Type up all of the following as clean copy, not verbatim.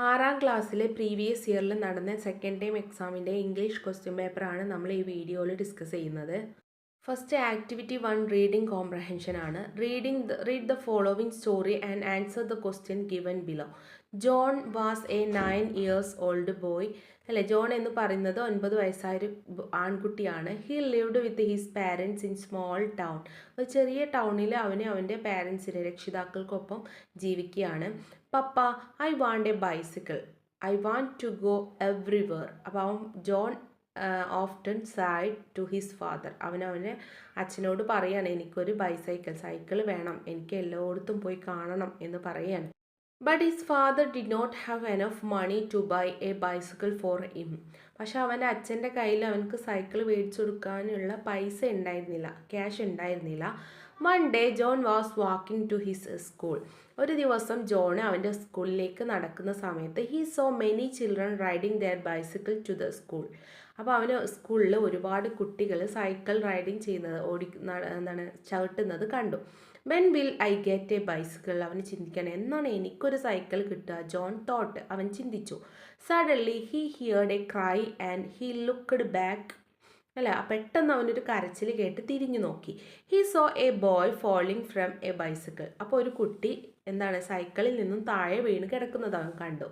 6ാം ക്ലാസ്സിലെ പ്രീവിയസ് ഇയറിൽ നടന്ന സെക്കൻഡ് ടൈം എക്സാമിൻ്റെ ഇംഗ്ലീഷ് ക്വസ്റ്റ്യൻ പേപ്പറാണ് നമ്മൾ ഈ വീഡിയോയിൽ ഡിസ്കസ് ചെയ്യുന്നത്. ഫസ്റ്റ് ആക്ടിവിറ്റി 1 റീഡിംഗ് കോംപ്രഹെൻഷൻ ആണ്. Read the following story and answer the question given below. John was a 9 years old boy. അല്ലെ, ജോൺ എന്ന് പറയുന്നത് 9 വയസ്സായൊരു ആൺകുട്ടിയാണ്. He lived with his parents in small town. ഒരു ചെറിയ ടൗണിൽ അവൻ്റെ പാരൻസിനെ രക്ഷിതാക്കൾക്കൊപ്പം ജീവിക്കുകയാണ്. Papa, I want a bicycle. I want to go everywhere. അപ്പോൾ John often said to his father. അവൻ്റെ അച്ഛനോട് പറയാണ്, എനിക്കൊരു സൈക്കിൾ വേണം, എനിക്ക് എല്ലായിടത്തും പോയി കാണണം എന്ന് പറയാണ്. But his father did not have enough money to buy a bicycle for him. പക്ഷെ അവൻ്റെ അച്ഛൻ്റെ കയ്യിൽ അവനക്ക് സൈക്കിൾ മേടിച്ചു കൊടുക്കാനുള്ള പൈസ ഉണ്ടായിരുന്നില്ല, ക്യാഷ് ഉണ്ടായിരുന്നില്ല. One day John was walking to his school. ഒരു ദിവസം ജോൺ അവൻ്റെ സ്കൂളിലേക്ക് നടക്കുന്ന സമയത്ത് he saw many children riding their bicycle to the school. അപ്പോൾ അവന് സ്കൂളിൽ ഒരുപാട് കുട്ടികൾ സൈക്കിൾ റൈഡിങ് ചെയ്യുന്നത് ചവിട്ടുന്നത് കണ്ടു. When will I get A bicycle. അവന് ചിന്തിക്കണം, എന്നാണ് എനിക്കൊരു സൈക്കിൾ കിട്ടുക. ജോൺ തോട്ട്, അവൻ ചിന്തിച്ചു. Suddenly he heard A cry and he looked back. അല്ല, പെട്ടെന്ന് അവനൊരു കരച്ചിൽ കേട്ട് തിരിഞ്ഞു നോക്കി. He so A boy falling from A bicycle. അപ്പോൾ ഒരു കുട്ടി സൈക്കിളിൽ നിന്നും താഴെ വീണ് കിടക്കുന്നത് അവൻ കണ്ടു.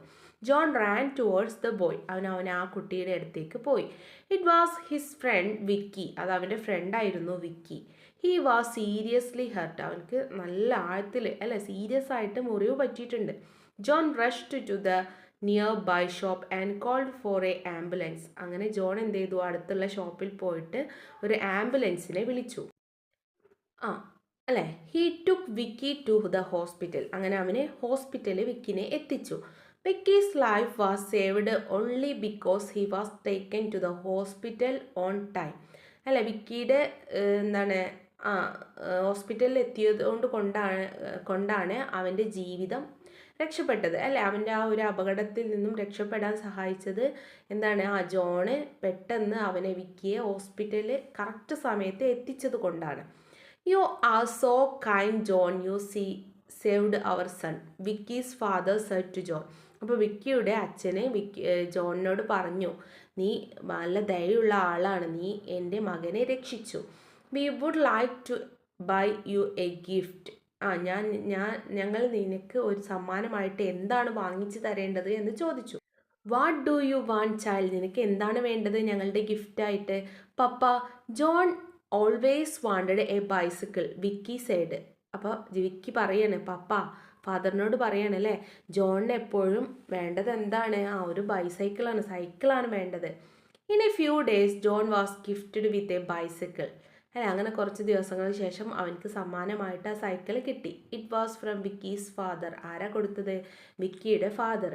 John ran towards the boy. അവൻ ആ കുട്ടിയുടെ അടുത്തേക്ക് പോയി. It was his friend Vicky. അത് അവൻ്റെ ഫ്രണ്ടായിരുന്നു Vicky. He was seriously hurt. അവനക്ക് നല്ല ആഴത്തിൽ സീരിയസ് ആയിട്ട് മുറിവ് പറ്റിയിട്ടുണ്ട്. John rushed to the nearby shop and called for a ambulance. അങ്ങനെ ജോൺ എന്ത് ചെയ്തു, അടുത്തുള്ള ഷോപ്പിൽ പോയിട്ട് ഒരു ആംബുലൻസിനെ വിളിച്ചു. He took Vicky to the hospital. അങ്ങനെ അവന് ഹോസ്പിറ്റലിൽ വിക്കിനെ എത്തിച്ചു. Vicky's life was saved only because he was taken to the hospital on time. വിക്കിയുടെ ഹോസ്പിറ്റലിൽ എത്തിയത് കൊണ്ടാണ് അവൻ്റെ ജീവിതം രക്ഷപ്പെട്ടത്. അവൻ്റെ ആ ഒരു അപകടത്തിൽ നിന്നും രക്ഷപ്പെടാൻ സഹായിച്ചത് ജോണ് പെട്ടെന്ന് അവനെ വിക്കിയെ ഹോസ്പിറ്റലിൽ കറക്റ്റ് സമയത്ത് എത്തിച്ചത് കൊണ്ടാണ്. You are so kind John, you saved our son, Vicky's father said to John. അപ്പോൾ വിക്കിയുടെ അച്ഛന് ജോണിനോട് പറഞ്ഞു, നീ നല്ല ദയുള്ള ആളാണ്, നീ എൻ്റെ മകനെ രക്ഷിച്ചു. We would like to buy you a gift. ഞങ്ങൾ നിനക്ക് ഒരു സമ്മാനമായിട്ട് എന്താണ് വാങ്ങിച്ചു തരേണ്ടത് എന്ന് ചോദിച്ചു. What do you want child. നിനക്ക് എന്താണ് വേണ്ടത് ഞങ്ങളുടെ ഗിഫ്റ്റായിട്ട്. Papa, John always wanted a bicycle, Vicky said. അപ്പോൾ വിക്കി പറയാണ്, പപ്പ ഫാദറിനോട് പറയാണ്, ജോണിന് എപ്പോഴും വേണ്ടത് എന്താണ്, ഒരു സൈക്കിളാണ് വേണ്ടത്. In a few days John was gifted with a bicycle. അങ്ങനെ കുറച്ച് ദിവസങ്ങൾക്ക് ശേഷം അവനക്ക് സമ്മാനമായിട്ട് ആ സൈക്കിൾ കിട്ടി. It was from Vicky's father. ആരാ കൊടുത്തത്? വിക്കിയുടെ ഫാദർ.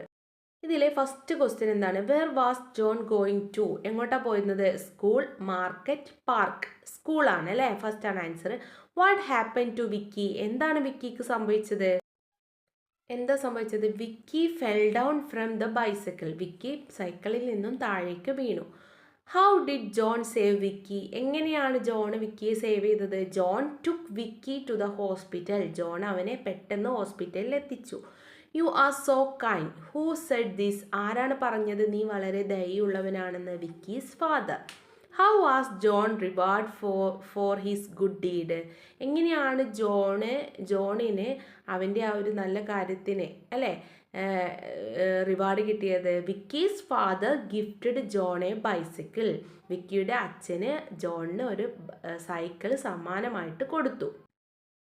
ഇതിലെ ഫസ്റ്റ് ക്വസ്റ്റ്യൻ എന്താണ്? Where was John going to. എങ്ങോട്ടാ പോയിരുന്നത്? School, market, park. സ്കൂളാണ് ഫസ്റ്റ് ആണ് answer. What happen to Vicky. എന്താണ് വിക്കിക്ക് സംഭവിച്ചത്? Vicky fell down from the bicycle. Vicky സൈക്കിളിൽ നിന്നും താഴേക്ക് വീണു. How did John save Vicky. എങ്ങനെയാണ് ജോൺ വിക്കിയെ സേവ് ചെയ്തത്? John took Vicky to the hospital. John അവനെ പെട്ടെന്ന് ഹോസ്പിറ്റലിൽ എത്തിച്ചു. You are so kind. Who said this. ആരാണ് പറഞ്ഞത് നീ വളരെ ദയുള്ളവനാണെന്ന്? Vicky's father. How was John reward for his good deed. എങ്ങനെയാണ് ജോണിന് അവൻ്റെ ആ ഒരു നല്ല കാര്യത്തിന് റിവാർഡ് കിട്ടിയത്? Vicky's father gifted John a bicycle. വിക്കിയുടെ അച്ഛന് ജോണിന് ഒരു സൈക്കിൾ സമ്മാനമായിട്ട് കൊടുത്തു.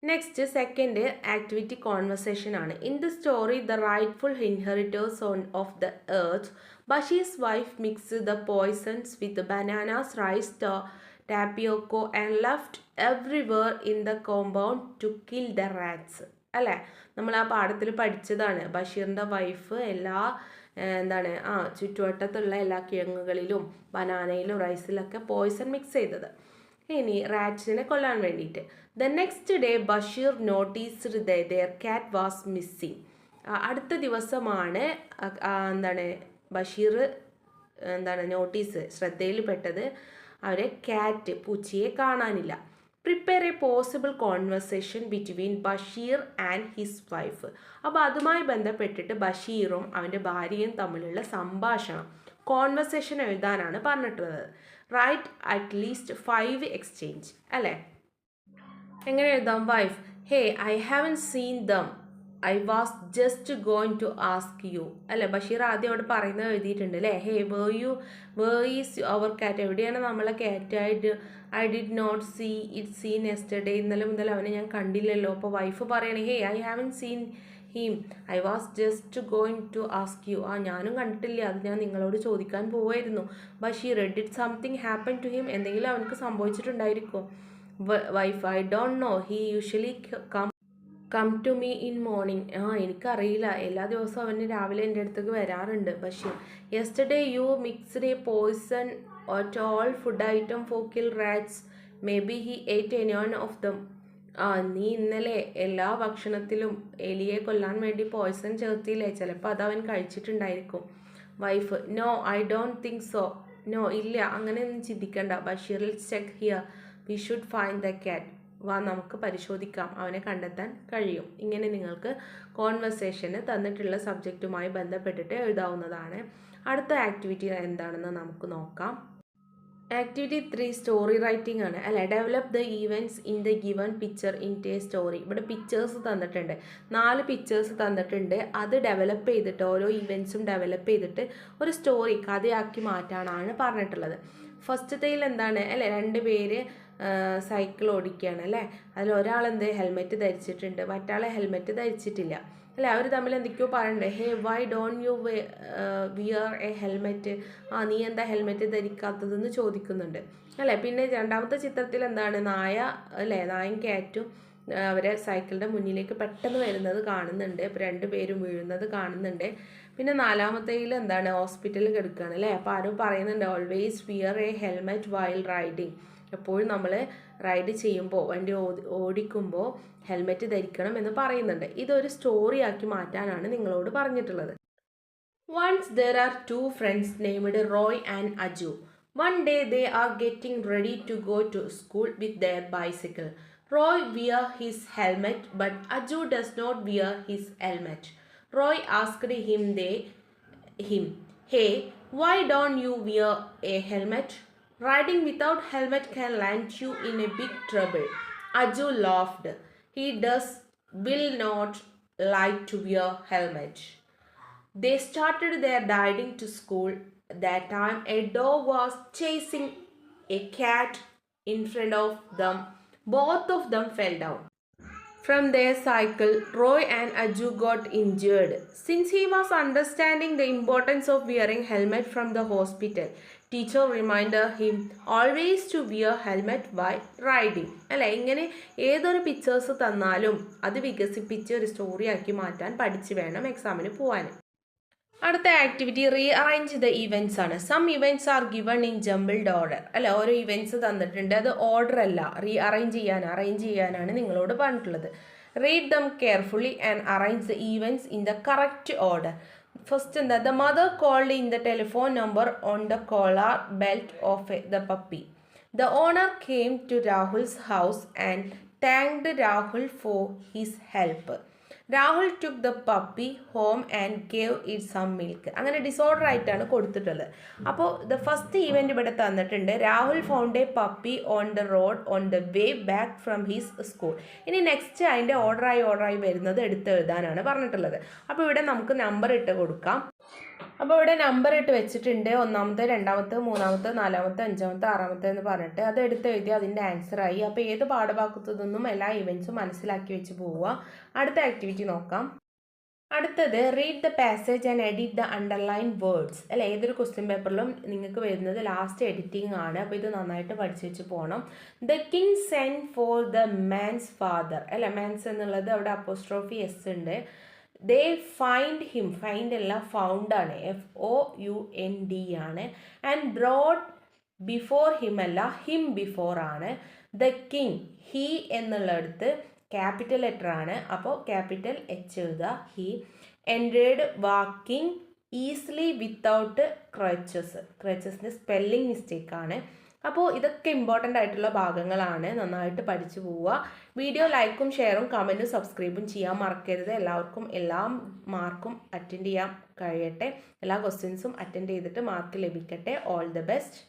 നെക്സ്റ്റ് സെക്കൻഡ് ആക്ടിവിറ്റി കോൺവെർസേഷൻ ആണ്. In the story the rightful inheritors of the earth, Basheer's wife mix the poisons with bananas, rice, tapioca and left everywhere in the compound to kill the rats. നമ്മൾ ആ പാഠത്തിൽ പഠിച്ചതാണ്. ബഷീറിൻ്റെ wife എല്ലാ ചുറ്റുവട്ടത്തുള്ള എല്ലാ കിഴങ്ങുകളിലും ബനാനയിലും റൈസിലൊക്കെ poison mix ചെയ്തത്. ഇനി റാറ്റ്സിനെ കൊല്ലാൻ വേണ്ടിയിട്ട്. The next day Basheer noticed their cat was missing. അടുത്ത ദിവസമാണ് ബഷീർ ശ്രദ്ധയിൽപ്പെട്ടത് അവരെ പൂച്ചയെ കാണാനില്ല. Prepare a possible conversation between Basheer and his wife. അപ്പോൾ അതുമായി ബന്ധപ്പെട്ടിട്ട് ബഷീറും അവൻ്റെ ഭാര്യയും തമ്മിലുള്ള സംഭാഷണം കോൺവെർസേഷൻ എഴുതാനാണ് പറഞ്ഞിട്ടുള്ളത്. റൈറ്റ് അറ്റ്ലീസ്റ്റ് 5 എക്സ്ചേഞ്ച് അല്ലേ. എങ്ങനെ എഴുതാം? Wife, hey I haven't seen them, I was just going to ask you അല്ലേ. ബഷീർ ആദ്യം അവിടെ പറയുന്നത് എഴുതിയിട്ടുണ്ട് അല്ലേ. ഹേ വേർ ഈസ് അവർ കാറ്റ്, എവിടെയാണ് നമ്മളെ കാറ്റായിട്ട്, I did not see it seen yesterday, ഇന്നലെ മുതൽ അവനെ ഞാൻ കണ്ടില്ലല്ലോ. അപ്പോൾ വൈഫ് പറയണേ, hey I haven't seen him, I was just going to ask you, ഞാനും കണ്ടിട്ടില്ല, അത് ഞാൻ നിങ്ങളോട് ചോദിക്കാൻ പോവായിരുന്നു. Basheer, did something happen to him, എന്തെങ്കിലും അവനക്ക് സംഭവിച്ചിട്ടുണ്ടായിരിക്കും. Wife, I don't know, he usually come to me in morning, എനിക്കറിയില്ല, എല്ലാ ദിവസവും അവന് രാവിലെ എൻ്റെ അടുത്തേക്ക് വരാറുണ്ട്. Basheer, yesterday U mixed a poison at all food item for kill rats, may be he ate any one of them, നീ ഇന്നലെ എല്ലാ ഭക്ഷണത്തിലും എലിയെ കൊല്ലാൻ വേണ്ടി പോയ്സൺ ചേർത്തില്ലേ, ചിലപ്പോൾ അത് അവൻ കഴിച്ചിട്ടുണ്ടായിരിക്കും. Wife, no I don't think so, no ഇല്ല, അങ്ങനെയൊന്നും ചിന്തിക്കണ്ട. Basheer, let's check here, we should find the cat, വാ നമുക്ക് പരിശോധിക്കാം, അവനെ കണ്ടെത്താൻ കഴിയും. ഇങ്ങനെ നിങ്ങൾക്ക് കോൺവെർസേഷന് തന്നിട്ടുള്ള സബ്ജക്റ്റുമായി ബന്ധപ്പെട്ടിട്ട് എഴുതാവുന്നതാണ്. അടുത്ത ആക്ടിവിറ്റി എന്താണെന്ന് നമുക്ക് നോക്കാം. ആക്ടിവിറ്റി 3 സ്റ്റോറി റൈറ്റിംഗ് ആണ് അല്ലേ. Develop the events in the given picture in A story. ഇവിടെ പിക്ചേഴ്സ് തന്നിട്ടുണ്ട്, 4 പിക്ചേഴ്സ് തന്നിട്ടുണ്ട്. അത് ഡെവലപ്പ് ചെയ്തിട്ട് ഓരോ ഈവൻറ്റ്സും ഡെവലപ്പ് ചെയ്തിട്ട് ഒരു സ്റ്റോറി കഥയാക്കി മാറ്റാനാണ് പറഞ്ഞിട്ടുള്ളത്. ഫസ്റ്റത്തേൽ എന്താണ് അല്ലേ, 2 പേര് സൈക്കിൾ ഓടിക്കുകയാണ് അല്ലേ. അതിൽ ഒരാളെന്ത് ഹെൽമെറ്റ് ധരിച്ചിട്ടുണ്ട്, മറ്റാളെ ഹെൽമെറ്റ് ധരിച്ചിട്ടില്ല അല്ലേ. അവർ തമ്മിൽ എന്തൊക്കെയോ പറയണ്ടേ. Hey why don't you wear a helmet, നീ എന്താ ഹെൽമെറ്റ് ധരിക്കാത്തതെന്ന് ചോദിക്കുന്നുണ്ട് അല്ലേ. പിന്നെ രണ്ടാമത്തെ ചിത്രത്തിൽ എന്താണ്, നായ അല്ലേ, നായും കാറ്റും അവരെ സൈക്കിളിൻ്റെ മുന്നിലേക്ക് പെട്ടെന്ന് വരുന്നത് കാണുന്നുണ്ട്. 2 പേരും വീഴുന്നത് കാണുന്നുണ്ട്. പിന്നെ 4മത്തേൽ എന്താണ്, ഹോസ്പിറ്റലിൽ കിടക്കുകയാണ് അല്ലേ. അപ്പോൾ ആരും പറയുന്നുണ്ട്, always wear a helmet while riding, എപ്പോഴും നമ്മൾ റൈഡ് ചെയ്യുമ്പോൾ വണ്ടി ഓടിക്കുമ്പോൾ ഹെൽമെറ്റ് ധരിക്കണം എന്ന് പറയുന്നുണ്ട്. ഇതൊരു സ്റ്റോറി ആക്കി മാറ്റാനാണ് നിങ്ങളോട് പറഞ്ഞിട്ടുള്ളത്. Once there are 2 friends named Roy and Aju. One day they are getting ready to go to school with their bicycle. Roy wears his helmet but Aju does not wear his helmet. Roy asked him, hey, why don't you wear a helmet? Riding without helmet can land you in a big trouble. Aju laughed. He will not like to wear helmet. They started their riding to school. That time a dog was chasing a cat in front of them. Both of them fell down from their cycle. Roy and Aju got injured. Since he was understanding the importance of wearing helmet from the hospital, teacher reminded him always to wear helmet while riding. അല്ലേ, ഇങ്ങനെ ഏതൊരു pictures തന്നാലും അത് വികസിപ്പിച്ച് ഒരു story ആക്കി മാറ്റാൻ പഠിച്ച് വേണം എക്സാമിന് പോകാൻ. അടുത്ത activity rearrange the events ആണ്. Some events are given in jumbled order അല്ല. ഓരോ ഇവൻറ്റ്സ് തന്നിട്ടുണ്ട്, അത് ഓർഡർ അല്ല, റീ അറേഞ്ച് ചെയ്യാനാണ് നിങ്ങളോട് പറഞ്ഞിട്ടുള്ളത്. Read them carefully and arrange the events in the correct order. First എന്താ, the mother called in the telephone number on the collar belt of the puppy. The owner came to Rahul's house and thanked Rahul for his help. Rahul took the puppy home and gave it some milk. അങ്ങനെ disorder ആയിട്ടാണ് കൊടുത്തിട്ടുള്ളത്. അപ്പോൾ the first event ഇവിടെ തന്നിട്ടുണ്ട്, Rahul found a puppy on the road on the way back from his school. ഇനി next അതിൻ്റെ ഓർഡറായി വരുന്നത് എടുത്തെഴുതാനാണ് പറഞ്ഞിട്ടുള്ളത്. അപ്പോൾ ഇവിടെ നമുക്ക് നമ്പർ ഇട്ട് കൊടുക്കാം. അപ്പോൾ ഇവിടെ നമ്പർ ഇട്ട് വെച്ചിട്ടുണ്ട്, 1ാമത്തെ 2ാമത്തെ 3ാമത്തെ 4ാമത്തെ 5ാമത്തെ 6ാമത്തെ എന്ന് പറഞ്ഞിട്ട് അത് എടുത്തെഴുതി അതിൻ്റെ ആൻസറായി. അപ്പോൾ ഏത് പാഠഭാഗത്തുനിന്നും എല്ലാ ഇവൻറ്റ്സും മനസ്സിലാക്കി വെച്ച് പോവുക. അടുത്ത ആക്ടിവിറ്റി നോക്കാം. അടുത്തത് read the passage and edit the underline words അല്ല. ഏതൊരു ക്വസ്റ്റ്യൻ പേപ്പറിലും നിങ്ങൾക്ക് വരുന്നത് ലാസ്റ്റ് എഡിറ്റിംഗ് ആണ്. അപ്പോൾ ഇത് നന്നായിട്ട് പഠിച്ചു വെച്ച് പോകണം. The king send for the man's father അല്ല. മാൻസ് എന്നുള്ളത് അവിടെ അപ്പോസ്ട്രോഫി എസ് ഉണ്ട്. ദേ ഫൈൻഡ് ഹിം, ഫൈൻഡ് അല്ല ഫൗണ്ട് ആണ്, FOUND ആണ്. ആൻഡ് ബ്രോഡ് ബിഫോർ ഹിം അല്ല, ഹിം ബിഫോർ ആണ്. ദ കിങ്, ഹി എന്നുള്ളടത്ത് ക്യാപിറ്റൽ ലെറ്റർ ആണ്, അപ്പോൾ ക്യാപിറ്റൽ H എഴുതുക. He ended walking easily without ക്രച്ചസിൻ്റെ സ്പെല്ലിംഗ് മിസ്റ്റേക്ക് ആണ്. അപ്പോൾ ഇതൊക്കെ ഇമ്പോർട്ടൻ്റ് ആയിട്ടുള്ള ഭാഗങ്ങളാണ്. നന്നായിട്ട് പഠിച്ചു പോവുക. വീഡിയോ ലൈക്കും ഷെയറും കമൻറ്റും സബ്സ്ക്രൈബും ചെയ്യാൻ മറക്കരുത്. എല്ലാവർക്കും എല്ലാ മാർക്കും അറ്റൻഡ് ചെയ്യാൻ കഴിയട്ടെ. എല്ലാ ക്വസ്റ്റ്യൻസും അറ്റൻഡ് ചെയ്തിട്ട് മാർക്ക് ലഭിക്കട്ടെ. All the best.